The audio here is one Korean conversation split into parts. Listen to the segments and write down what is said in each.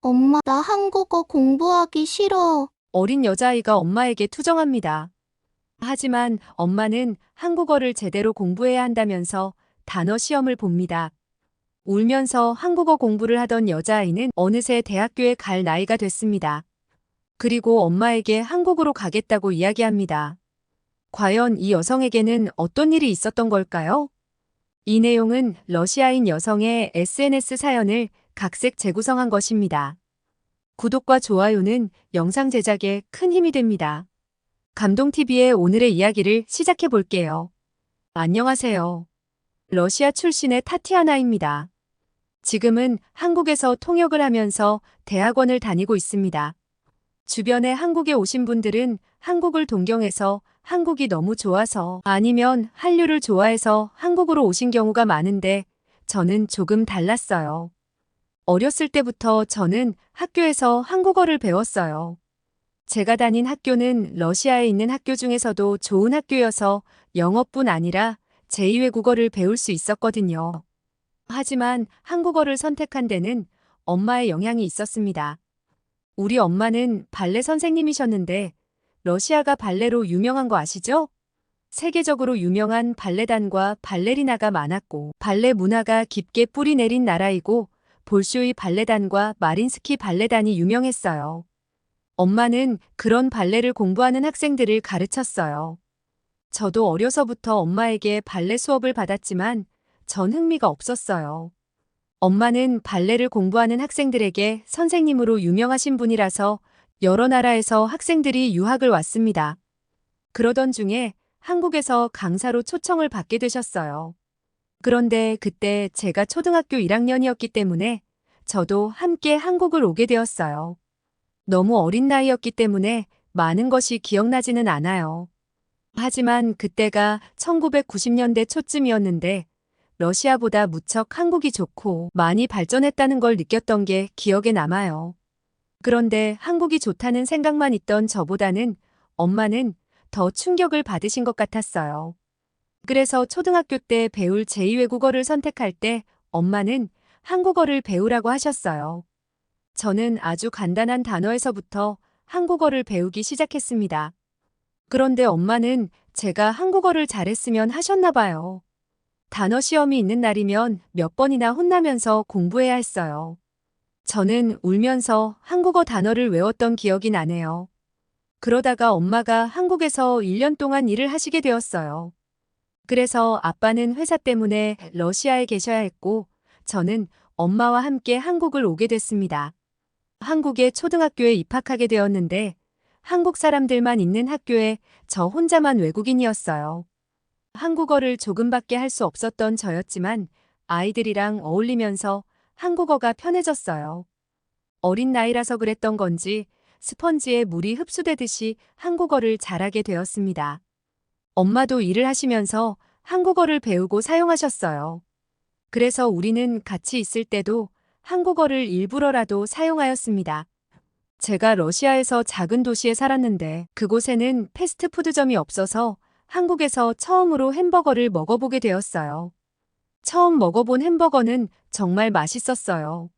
엄마, 나 한국어 공부하기 싫어. 어린 여자아이가 엄마에게 투정합니다. 하지만 엄마는 한국어를 제대로 공부해야 한다면서 단어 시험을 봅니다. 울면서 한국어 공부를 하던 여자아이는 어느새 대학교에 갈 나이가 됐습니다. 그리고 엄마에게 한국으로 가겠다고 이야기합니다. 과연 이 여성에게는 어떤 일이 있었던 걸까요? 이 내용은 러시아인 여성의 SNS 사연을 각색 재구성한 것입니다. 구독과 좋아요는 영상 제작에 큰 힘이 됩니다. 감동TV의 오늘의 이야기를 시작해 볼게요. 안녕하세요. 러시아 출신의 타티아나입니다. 지금은 한국에서 통역을 하면서 대학원을 다니고 있습니다. 주변에 한국에 오신 분들은 한국을 동경해서 한국이 너무 좋아서 아니면 한류를 좋아해서 한국으로 오신 경우가 많은데 저는 조금 달랐어요. 어렸을 때부터 저는 학교에서 한국어를 배웠어요. 제가 다닌 학교는 러시아에 있는 학교 중에서도 좋은 학교여서 영어뿐 아니라 제2외국어를 배울 수 있었거든요. 하지만 한국어를 선택한 데는 엄마의 영향이 있었습니다. 우리 엄마는 발레 선생님이셨는데 러시아가 발레로 유명한 거 아시죠? 세계적으로 유명한 발레단과 발레리나가 많았고 발레 문화가 깊게 뿌리 내린 나라이고 볼쇼이 발레단과 마린스키 발레단이 유명했어요. 엄마는 그런 발레를 공부하는 학생들을 가르쳤어요. 저도 어려서부터 엄마에게 발레 수업을 받았지만 전 흥미가 없었어요. 엄마는 발레를 공부하는 학생들에게 선생님으로 유명하신 분이라서 여러 나라에서 학생들이 유학을 왔습니다. 그러던 중에 한국에서 강사로 초청을 받게 되셨어요. 그런데 그때 제가 초등학교 1학년이었기 때문에 저도 함께 한국을 오게 되었어요. 너무 어린 나이였기 때문에 많은 것이 기억나지는 않아요. 하지만 그때가 1990년대 초쯤이었는데 러시아보다 무척 한국이 좋고 많이 발전했다는 걸 느꼈던 게 기억에 남아요. 그런데 한국이 좋다는 생각만 있던 저보다는 엄마는 더 충격을 받으신 것 같았어요. 그래서 초등학교 때 배울 제2외국어를 선택할 때 엄마는 한국어를 배우라고 하셨어요. 저는 아주 간단한 단어에서부터 한국어를 배우기 시작했습니다. 그런데 엄마는 제가 한국어를 잘했으면 하셨나 봐요. 단어 시험이 있는 날이면 몇 번이나 혼나면서 공부해야 했어요. 저는 울면서 한국어 단어를 외웠던 기억이 나네요. 그러다가 엄마가 한국에서 1년 동안 일을 하시게 되었어요. 그래서 아빠는 회사 때문에 러시아에 계셔야 했고, 저는 엄마와 함께 한국을 오게 됐습니다. 한국의 초등학교에 입학하게 되었는데, 한국 사람들만 있는 학교에 저 혼자만 외국인이었어요. 한국어를 조금밖에 할 수 없었던 저였지만, 아이들이랑 어울리면서 한국어가 편해졌어요. 어린 나이라서 그랬던 건지, 스펀지에 물이 흡수되듯이 한국어를 잘하게 되었습니다. 엄마도 일을 하시면서 한국어를 배우고 사용하셨어요. 그래서 우리는 같이 있을 때도 한국어를 일부러라도 사용하였습니다. 제가 러시아에서 작은 도시에 살았는데 그곳에는 패스트푸드점이 없어서 한국에서 처음으로 햄버거를 먹어보게 되었어요. 처음 먹어본 햄버거는 정말 맛있었어요.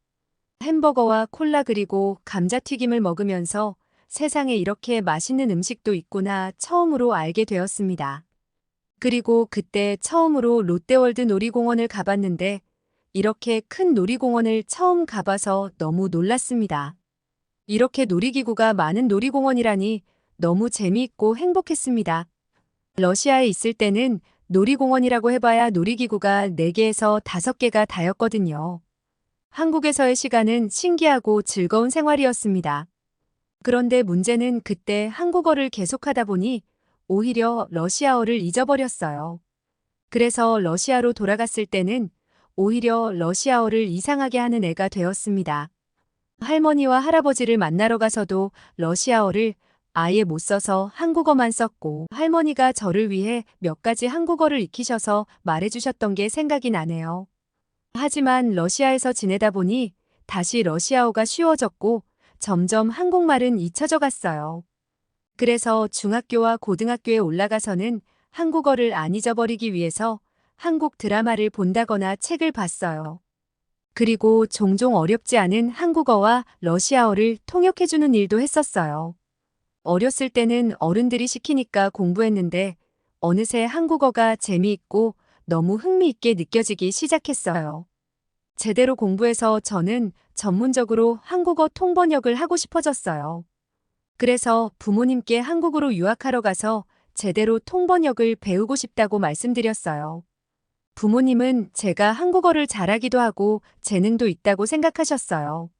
햄버거와 콜라 그리고 감자튀김을 먹으면서 세상에 이렇게 맛있는 음식도 있구나 처음으로 알게 되었습니다. 그리고 그때 처음으로 롯데월드 놀이공원을 가봤는데 이렇게 큰 놀이공원을 처음 가봐서 너무 놀랐습니다. 이렇게 놀이기구가 많은 놀이공원이라니 너무 재미있고 행복했습니다. 러시아에 있을 때는 놀이공원이라고 해봐야 놀이기구가 4개에서 5개가 다였거든요. 한국에서의 시간은 신기하고 즐거운 생활이었습니다. 그런데 문제는 그때 한국어를 계속하다 보니 오히려 러시아어를 잊어버렸어요. 그래서 러시아로 돌아갔을 때는 오히려 러시아어를 이상하게 하는 애가 되었습니다. 할머니와 할아버지를 만나러 가서도 러시아어를 아예 못 써서 한국어만 썼고 할머니가 저를 위해 몇 가지 한국어를 익히셔서 말해주셨던 게 생각이 나네요. 하지만 러시아에서 지내다 보니 다시 러시아어가 쉬워졌고 점점 한국말은 잊혀져 갔어요. 그래서 중학교와 고등학교에 올라가서는 한국어를 안 잊어버리기 위해서 한국 드라마를 본다거나 책을 봤어요. 그리고 종종 어렵지 않은 한국어와 러시아어를 통역해주는 일도 했었어요. 어렸을 때는 어른들이 시키니까 공부했는데 어느새 한국어가 재미있고 너무 흥미있게 느껴지기 시작했어요. 제대로 공부해서 저는 전문적으로 한국어 통번역을 하고 싶어졌어요. 그래서 부모님께 한국으로 유학하러 가서 제대로 통번역을 배우고 싶다고 말씀드렸어요. 부모님은 제가 한국어를 잘하기도 하고 재능도 있다고 생각하셨어요.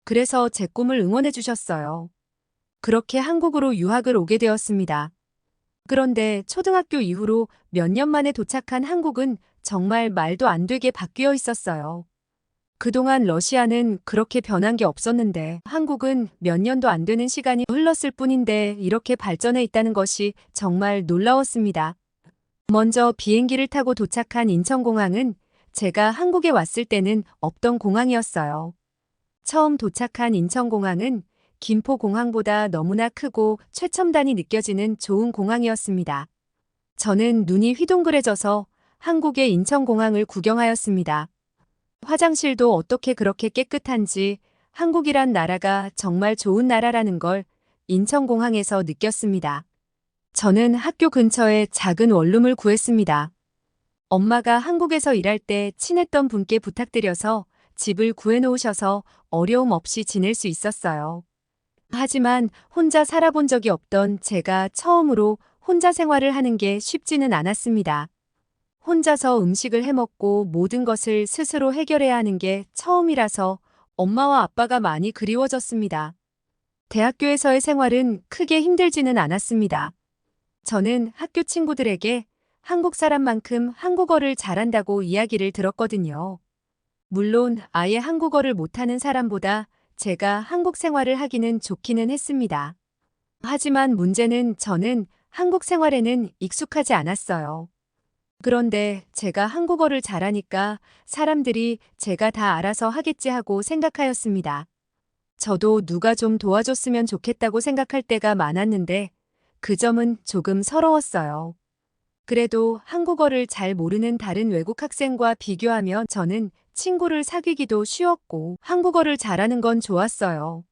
그래서 제 꿈을 응원해 주셨어요. 그렇게 한국으로 유학을 오게 되었습니다. 그런데 초등학교 이후로 몇 년 만에 도착한 한국은 정말 말도 안 되게 바뀌어 있었어요. 그동안 러시아는 그렇게 변한 게 없었는데 한국은 몇 년도 안 되는 시간이 흘렀을 뿐인데 이렇게 발전해 있다는 것이 정말 놀라웠습니다. 먼저 비행기를 타고 도착한 인천공항은 제가 한국에 왔을 때는 없던 공항이었어요. 처음 도착한 인천공항은 김포공항보다 너무나 크고 최첨단이 느껴지는 좋은 공항이었습니다. 저는 눈이 휘둥그레져서 한국의 인천공항을 구경하였습니다. 화장실도 어떻게 그렇게 깨끗한지 한국이란 나라가 정말 좋은 나라라는 걸 인천공항에서 느꼈습니다. 저는 학교 근처에 작은 원룸을 구했습니다. 엄마가 한국에서 일할 때 친했던 분께 부탁드려서 집을 구해놓으셔서 어려움 없이 지낼 수 있었어요. 하지만 혼자 살아본 적이 없던 제가 처음으로 혼자 생활을 하는 게 쉽지는 않았습니다. 혼자서 음식을 해먹고 모든 것을 스스로 해결해야 하는 게 처음이라서 엄마와 아빠가 많이 그리워졌습니다. 대학교에서의 생활은 크게 힘들지는 않았습니다. 저는 학교 친구들에게 한국 사람만큼 한국어를 잘한다고 이야기를 들었거든요. 물론 아예 한국어를 못하는 사람보다 제가 한국 생활을 하기는 좋기는 했습니다. 하지만 문제는 저는 한국 생활에는 익숙하지 않았어요. 그런데 제가 한국어를 잘하니까 사람들이 제가 다 알아서 하겠지 하고 생각하였습니다. 저도 누가 좀 도와줬으면 좋겠다고 생각할 때가 많았는데 그 점은 조금 서러웠어요. 그래도 한국어를 잘 모르는 다른 외국 학생과 비교하면 저는 친구를 사귀기도 쉬웠고 한국어를 잘하는 건 좋았어요.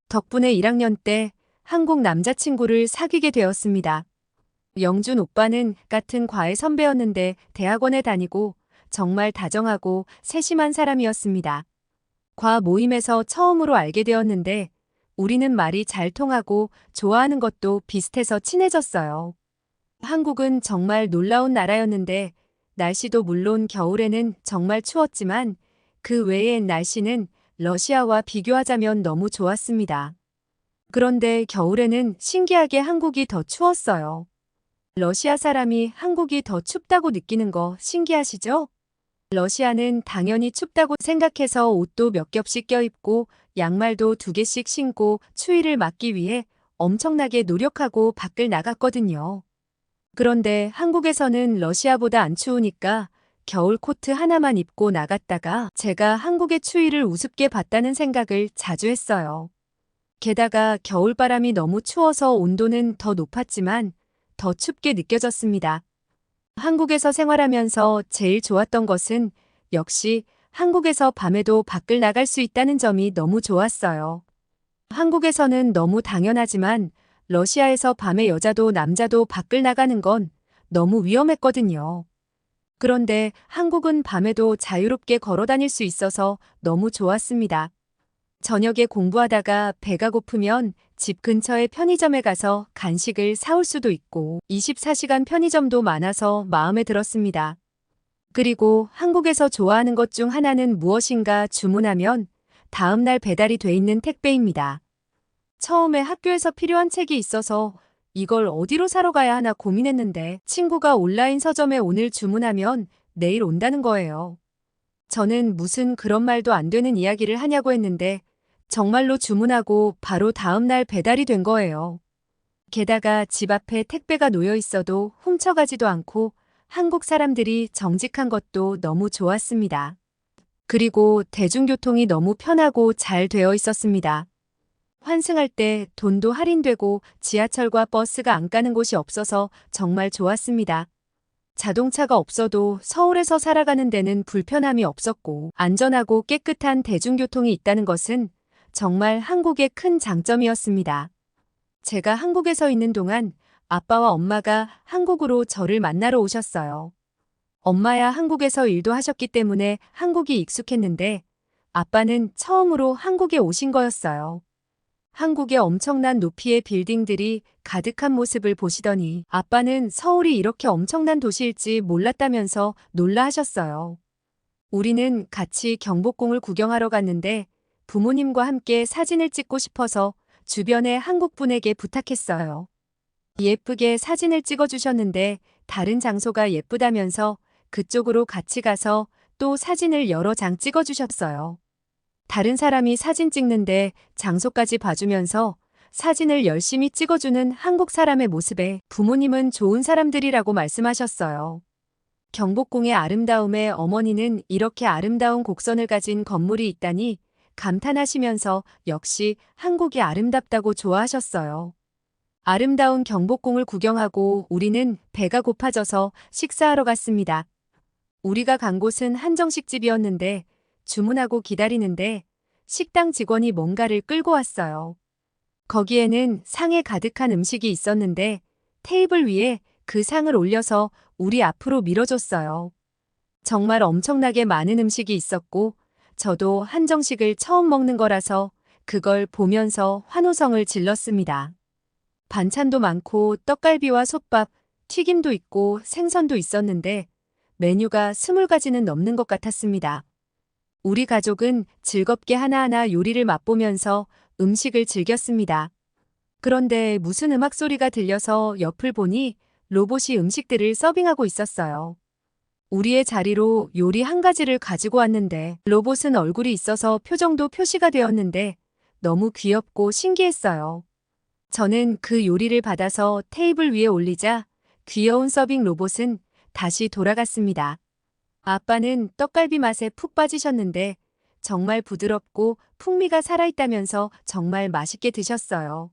덕분에 1학년 때 한국 남자친구를 사귀게 되었습니다. 영준 오빠는 같은 과외 선배였는데 대학원에 다니고 정말 다정하고 세심한 사람이었습니다. 과 모임에서 처음으로 알게 되었는데 우리는 말이 잘 통하고 좋아하는 것도 비슷해서 친해졌어요. 한국은 정말 놀라운 나라였는데 날씨도 물론 겨울에는 정말 추웠지만 그 외의 날씨는 러시아와 비교하자면 너무 좋았습니다. 그런데 겨울에는 신기하게 한국이 더 추웠어요. 러시아 사람이 한국이 더 춥다고 느끼는 거 신기하시죠? 러시아는 당연히 춥다고 생각해서 옷도 몇 겹씩 껴입고 양말도 2개씩 신고 추위를 막기 위해 엄청나게 노력하고 밖을 나갔거든요. 그런데 한국에서는 러시아보다 안 추우니까 겨울 코트 하나만 입고 나갔다가 제가 한국의 추위를 우습게 봤다는 생각을 자주 했어요. 게다가 겨울바람이 너무 추워서 온도는 더 높았지만 더 춥게 느껴졌습니다. 한국에서 생활하면서 제일 좋았던 것은 역시 한국에서 밤에도 밖을 나갈 수 있다는 점이 너무 좋았어요. 한국에서는 너무 당연하지만 러시아에서 밤에 여자도 남자도 밖을 나가는 건 너무 위험했거든요. 그런데 한국은 밤에도 자유롭게 걸어 다닐 수 있어서 너무 좋았습니다. 저녁에 공부하다가 배가 고프면 집 근처의 편의점에 가서 간식을 사올 수도 있고 24시간 편의점도 많아서 마음에 들었습니다. 그리고 한국에서 좋아하는 것 중 하나는 무엇인가 주문하면 다음날 배달이 돼 있는 택배입니다. 처음에 학교에서 필요한 책이 있어서 이걸 어디로 사러 가야 하나 고민했는데 친구가 온라인 서점에 오늘 주문하면 내일 온다는 거예요. 저는 무슨 그런 말도 안 되는 이야기를 하냐고 했는데 정말로 주문하고 바로 다음날 배달이 된 거예요. 게다가 집 앞에 택배가 놓여 있어도 훔쳐가지도 않고 한국 사람들이 정직한 것도 너무 좋았습니다. 그리고 대중교통이 너무 편하고 잘 되어 있었습니다. 환승할 때 돈도 할인되고 지하철과 버스가 안 가는 곳이 없어서 정말 좋았습니다. 자동차가 없어도 서울에서 살아가는 데는 불편함이 없었고 안전하고 깨끗한 대중교통이 있다는 것은 정말 한국의 큰 장점이었습니다. 제가 한국에서 있는 동안 아빠와 엄마가 한국으로 저를 만나러 오셨어요. 엄마야 한국에서 일도 하셨기 때문에 한국이 익숙했는데 아빠는 처음으로 한국에 오신 거였어요. 한국의 엄청난 높이의 빌딩들이 가득한 모습을 보시더니 아빠는 서울이 이렇게 엄청난 도시일지 몰랐다면서 놀라하셨어요. 우리는 같이 경복궁을 구경하러 갔는데 부모님과 함께 사진을 찍고 싶어서 주변의 한국 분에게 부탁했어요. 예쁘게 사진을 찍어주셨는데 다른 장소가 예쁘다면서 그쪽으로 같이 가서 또 사진을 여러 장 찍어주셨어요. 다른 사람이 사진 찍는데 장소까지 봐주면서 사진을 열심히 찍어주는 한국 사람의 모습에 부모님은 좋은 사람들이라고 말씀하셨어요. 경복궁의 아름다움에 어머니는 이렇게 아름다운 곡선을 가진 건물이 있다니 감탄하시면서 역시 한국이 아름답다고 좋아하셨어요. 아름다운 경복궁을 구경하고 우리는 배가 고파져서 식사하러 갔습니다. 우리가 간 곳은 한정식집이었는데 주문하고 기다리는데 식당 직원이 뭔가를 끌고 왔어요. 거기에는 상에 가득한 음식이 있었는데 테이블 위에 그 상을 올려서 우리 앞으로 밀어줬어요. 정말 엄청나게 많은 음식이 있었고 저도 한정식을 처음 먹는 거라서 그걸 보면서 환호성을 질렀습니다. 반찬도 많고 떡갈비와 솥밥, 튀김도 있고 생선도 있었는데 메뉴가 20가지는 넘는 것 같았습니다. 우리 가족은 즐겁게 하나하나 요리를 맛보면서 음식을 즐겼습니다. 그런데 무슨 음악 소리가 들려서 옆을 보니 로봇이 음식들을 서빙하고 있었어요. 우리의 자리로 요리 한 가지를 가지고 왔는데 로봇은 얼굴이 있어서 표정도 표시가 되었는데 너무 귀엽고 신기했어요. 저는 그 요리를 받아서 테이블 위에 올리자 귀여운 서빙 로봇은 다시 돌아갔습니다. 아빠는 떡갈비 맛에 푹 빠지셨는데 정말 부드럽고 풍미가 살아있다면서 정말 맛있게 드셨어요.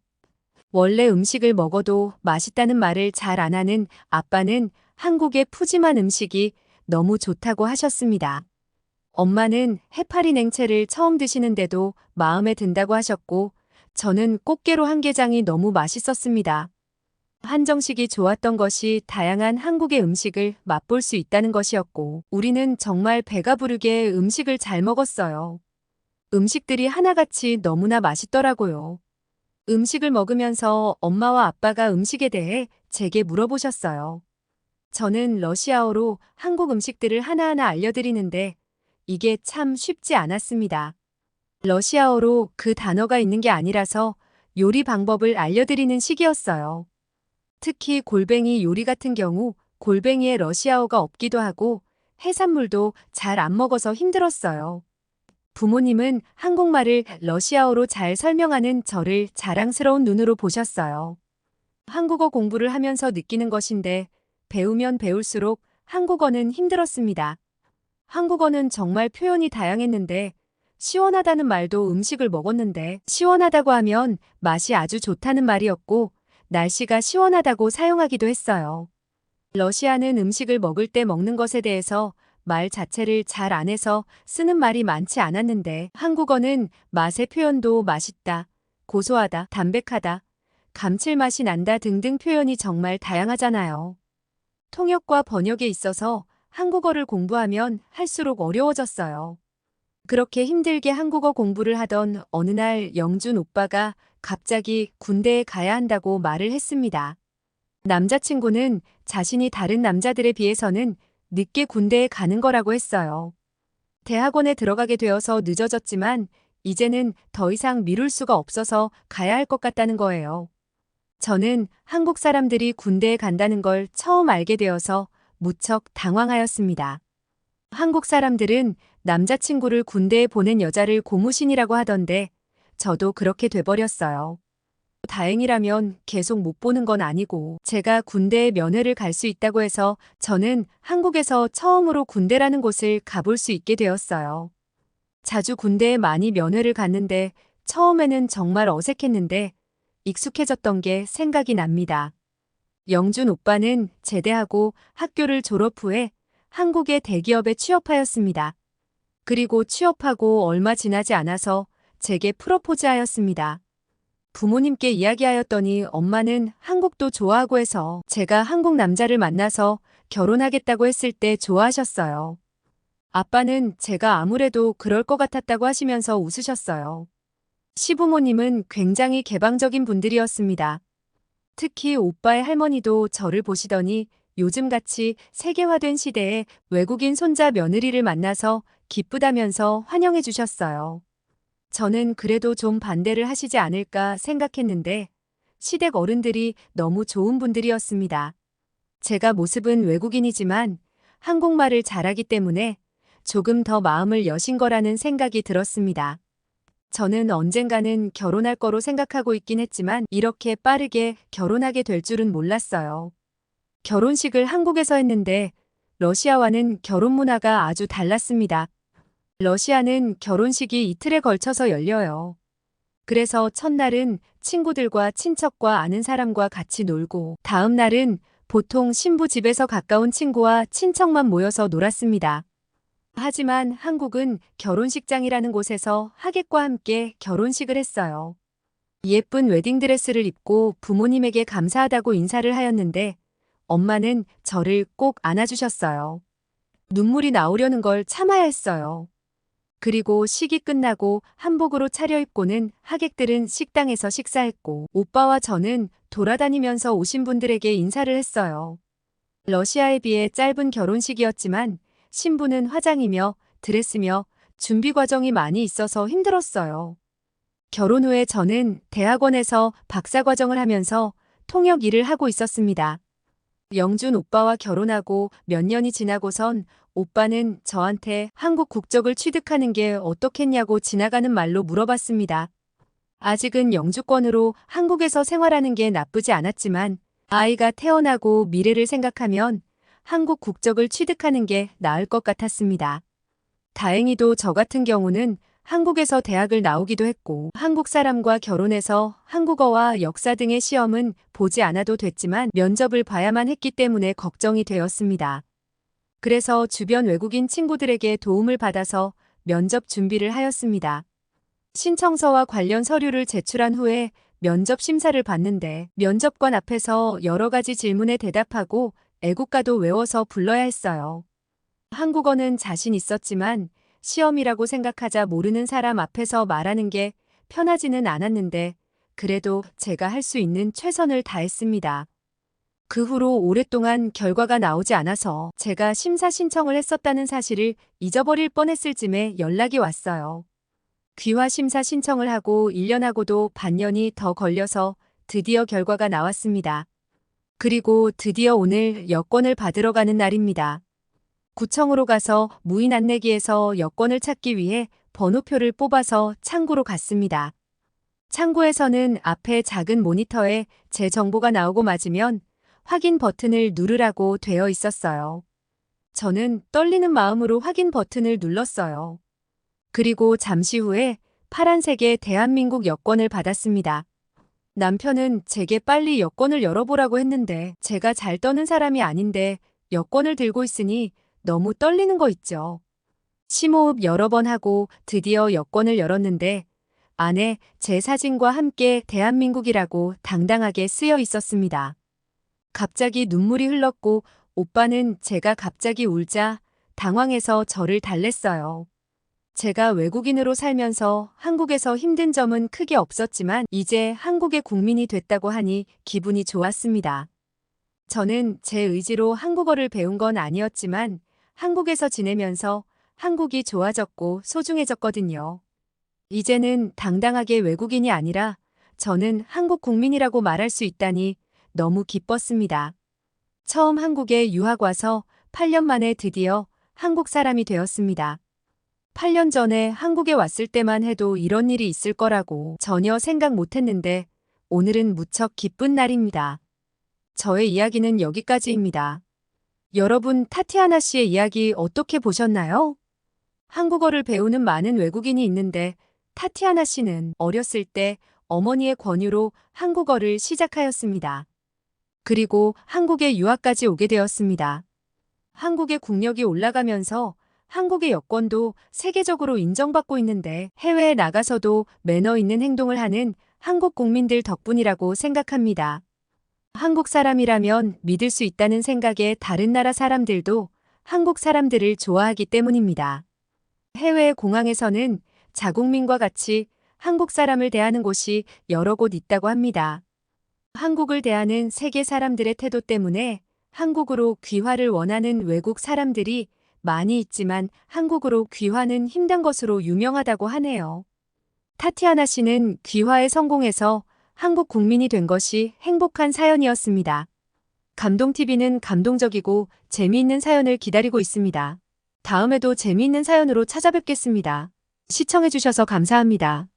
원래 음식을 먹어도 맛있다는 말을 잘 안 하는 아빠는 한국의 푸짐한 음식이 너무 좋다고 하셨습니다. 엄마는 해파리 냉채를 처음 드시는데도 마음에 든다고 하셨고 저는 꽃게로 한게장이 너무 맛있었습니다. 한정식이 좋았던 것이 다양한 한국의 음식을 맛볼 수 있다는 것이었고 우리는 정말 배가 부르게 음식을 잘 먹었어요. 음식들이 하나같이 너무나 맛있더라고요. 음식을 먹으면서 엄마와 아빠가 음식에 대해 제게 물어보셨어요. 저는 러시아어로 한국 음식들을 하나하나 알려드리는데 이게 참 쉽지 않았습니다. 러시아어로 그 단어가 있는 게 아니라서 요리 방법을 알려드리는 시기였어요. 특히 골뱅이 요리 같은 경우 골뱅이에 러시아어가 없기도 하고 해산물도 잘 안 먹어서 힘들었어요. 부모님은 한국말을 러시아어로 잘 설명하는 저를 자랑스러운 눈으로 보셨어요. 한국어 공부를 하면서 느끼는 것인데 배우면 배울수록 한국어는 힘들었습니다. 한국어는 정말 표현이 다양했는데 시원하다는 말도 음식을 먹었는데 시원하다고 하면 맛이 아주 좋다는 말이었고 날씨가 시원하다고 사용하기도 했어요. 러시아는 음식을 먹을 때 먹는 것에 대해서 말 자체를 잘 안 해서 쓰는 말이 많지 않았는데 한국어는 맛의 표현도 맛있다, 고소하다, 담백하다, 감칠맛이 난다 등등 표현이 정말 다양하잖아요. 통역과 번역에 있어서 한국어를 공부하면 할수록 어려워졌어요. 그렇게 힘들게 한국어 공부를 하던 어느 날 영준 오빠가 갑자기 군대에 가야 한다고 말을 했습니다. 남자친구는 자신이 다른 남자들에 비해서는 늦게 군대에 가는 거라고 했어요. 대학원에 들어가게 되어서 늦어졌지만 이제는 더 이상 미룰 수가 없어서 가야 할 것 같다는 거예요. 저는 한국 사람들이 군대에 간다는 걸 처음 알게 되어서 무척 당황하였습니다. 한국 사람들은 남자친구를 군대에 보낸 여자를 고무신이라고 하던데 저도 그렇게 돼버렸어요. 다행이라면 계속 못 보는 건 아니고 제가 군대에 면회를 갈 수 있다고 해서 저는 한국에서 처음으로 군대라는 곳을 가볼 수 있게 되었어요. 자주 군대에 많이 면회를 갔는데 처음에는 정말 어색했는데 익숙해졌던 게 생각이 납니다. 영준 오빠는 제대하고 학교를 졸업 후에 한국의 대기업에 취업하였습니다. 그리고 취업하고 얼마 지나지 않아서 제게 프로포즈하였습니다. 부모님께 이야기하였더니 엄마는 한국도 좋아하고 해서 제가 한국 남자를 만나서 결혼하겠다고 했을 때 좋아하셨어요. 아빠는 제가 아무래도 그럴 것 같았다고 하시면서 웃으셨어요. 시부모님은 굉장히 개방적인 분들이었습니다. 특히 오빠의 할머니도 저를 보시더니 요즘같이 세계화된 시대에 외국인 손자 며느리를 만나서 기쁘다면서 환영해 주셨어요. 저는 그래도 좀 반대를 하시지 않을까 생각했는데 시댁 어른들이 너무 좋은 분들이었습니다. 제가 모습은 외국인이지만 한국말을 잘하기 때문에 조금 더 마음을 여신 거라는 생각이 들었습니다. 저는 언젠가는 결혼할 거로 생각하고 있긴 했지만 이렇게 빠르게 결혼하게 될 줄은 몰랐어요. 결혼식을 한국에서 했는데 러시아와는 결혼 문화가 아주 달랐습니다. 러시아는 결혼식이 이틀에 걸쳐서 열려요. 그래서 첫날은 친구들과 친척과 아는 사람과 같이 놀고 다음 날은 보통 신부 집에서 가까운 친구와 친척만 모여서 놀았습니다. 하지만 한국은 결혼식장이라는 곳에서 하객과 함께 결혼식을 했어요. 예쁜 웨딩드레스를 입고 부모님에게 감사하다고 인사를 하였는데 엄마는 저를 꼭 안아주셨어요. 눈물이 나오려는 걸 참아야 했어요. 그리고 식이 끝나고 한복으로 차려입고는 하객들은 식당에서 식사했고 오빠와 저는 돌아다니면서 오신 분들에게 인사를 했어요. 러시아에 비해 짧은 결혼식이었지만 신부는 화장이며 드레스며 준비 과정이 많이 있어서 힘들었어요. 결혼 후에 저는 대학원에서 박사 과정을 하면서 통역 일을 하고 있었습니다. 영준 오빠와 결혼하고 몇 년이 지나고선 오빠는 저한테 한국 국적을 취득하는 게 어떻겠냐고 지나가는 말로 물어봤습니다. 아직은 영주권으로 한국에서 생활하는 게 나쁘지 않았지만 아이가 태어나고 미래를 생각하면 한국 국적을 취득하는 게 나을 것 같았습니다. 다행히도 저 같은 경우는 한국에서 대학을 나오기도 했고 한국 사람과 결혼해서 한국어와 역사 등의 시험은 보지 않아도 됐지만 면접을 봐야만 했기 때문에 걱정이 되었습니다. 그래서 주변 외국인 친구들에게 도움을 받아서 면접 준비를 하였습니다. 신청서와 관련 서류를 제출한 후에 면접 심사를 받는데 면접관 앞에서 여러 가지 질문에 대답하고 애국가도 외워서 불러야 했어요. 한국어는 자신 있었지만 시험이라고 생각하자 모르는 사람 앞에서 말하는 게 편하지는 않았는데 그래도 제가 할 수 있는 최선을 다했습니다. 그 후로 오랫동안 결과가 나오지 않아서 제가 심사 신청을 했었다는 사실을 잊어버릴 뻔했을 즈음에 연락이 왔어요. 귀화 심사 신청을 하고 1년하고도 반년이 더 걸려서 드디어 결과가 나왔습니다. 그리고 드디어 오늘 여권을 받으러 가는 날입니다. 구청으로 가서 무인 안내기에서 여권을 찾기 위해 번호표를 뽑아서 창구로 갔습니다. 창구에서는 앞에 작은 모니터에 제 정보가 나오고 맞으면 확인 버튼을 누르라고 되어 있었어요. 저는 떨리는 마음으로 확인 버튼을 눌렀어요. 그리고 잠시 후에 파란색의 대한민국 여권을 받았습니다. 남편은 제게 빨리 여권을 열어보라고 했는데 제가 잘 떠는 사람이 아닌데 여권을 들고 있으니 너무 떨리는 거 있죠. 심호흡 여러 번 하고 드디어 여권을 열었는데 안에 제 사진과 함께 대한민국이라고 당당하게 쓰여 있었습니다. 갑자기 눈물이 흘렀고 오빠는 제가 갑자기 울자 당황해서 저를 달랬어요. 제가 외국인으로 살면서 한국에서 힘든 점은 크게 없었지만 이제 한국의 국민이 됐다고 하니 기분이 좋았습니다. 저는 제 의지로 한국어를 배운 건 아니었지만 한국에서 지내면서 한국이 좋아졌고 소중해졌거든요. 이제는 당당하게 외국인이 아니라 저는 한국 국민이라고 말할 수 있다니 너무 기뻤습니다. 처음 한국에 유학 와서 8년 만에 드디어 한국 사람이 되었습니다. 8년 전에 한국에 왔을 때만 해도 이런 일이 있을 거라고 전혀 생각 못했는데 오늘은 무척 기쁜 날입니다. 저의 이야기는 여기까지입니다. 여러분, 타티아나 씨의 이야기 어떻게 보셨나요? 한국어를 배우는 많은 외국인이 있는데 타티아나 씨는 어렸을 때 어머니의 권유로 한국어를 시작하였습니다. 그리고 한국에 유학까지 오게 되었습니다. 한국의 국력이 올라가면서 한국의 여권도 세계적으로 인정받고 있는데 해외에 나가서도 매너 있는 행동을 하는 한국 국민들 덕분이라고 생각합니다. 한국 사람이라면 믿을 수 있다는 생각에 다른 나라 사람들도 한국 사람들을 좋아하기 때문입니다. 해외 공항에서는 자국민과 같이 한국 사람을 대하는 곳이 여러 곳 있다고 합니다. 한국을 대하는 세계 사람들의 태도 때문에 한국으로 귀화를 원하는 외국 사람들이 많이 있지만 한국으로 귀화는 힘든 것으로 유명하다고 하네요. 타티아나 씨는 귀화에 성공해서 한국 국민이 된 것이 행복한 사연이었습니다. 감동TV는 감동적이고 재미있는 사연을 기다리고 있습니다. 다음에도 재미있는 사연으로 찾아뵙겠습니다. 시청해주셔서 감사합니다.